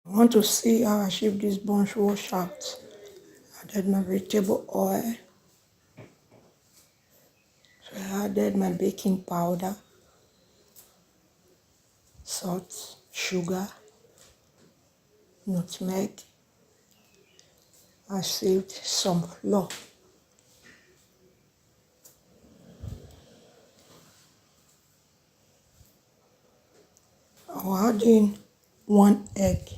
I want to see how I shape this bunch wash out. Added my vegetable oil. So I added my baking powder, salt, sugar, nutmeg. I saved some flour. I'll add in 1 egg.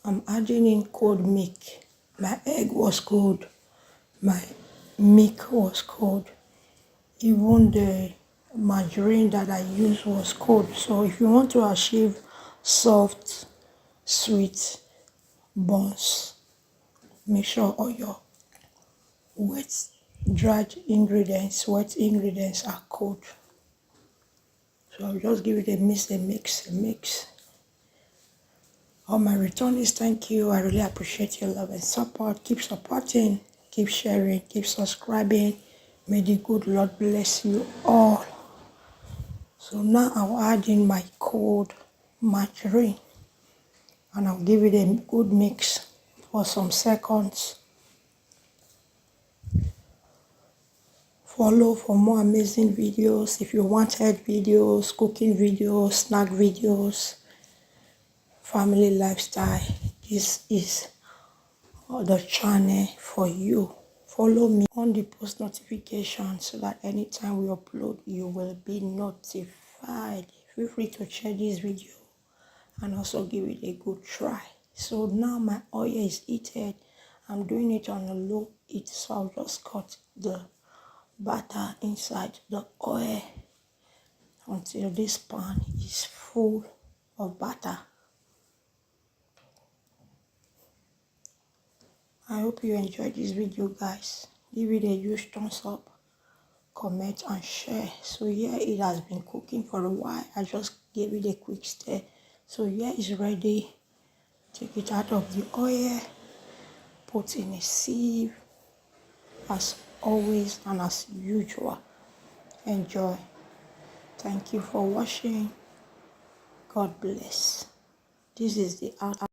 I'm adding in cold milk. My egg was cold. My milk was cold. Even the margarine that I used was cold. So if you want to achieve soft, sweet buns, make sure all your wet wet ingredients are cold. So I'll just give it a mix. All my returnees, thank you. I really appreciate your love and support. Keep supporting, keep sharing, keep subscribing. May the good Lord bless you all. So now I'll add in my cold margarine and I'll give it a good mix for some seconds. Follow for more amazing videos. If you want health videos, cooking videos, snack videos, family lifestyle, this is the channel for you. Follow me on the post notification so that anytime we upload you will be notified. Feel free to share this video and also give it a good try. So now my oil is heated. I'm doing it on a low heat, so I'll just cut the butter inside the oil until this pan is full of butter. I hope you enjoyed this video, guys. Give it a huge thumbs up, comment and share. So here it has been cooking for a while. I just gave it a quick stir. So here it's ready. Take it out of the oil, put in a sieve as always and as usual. Enjoy. Thank you for watching. God bless. This is the out.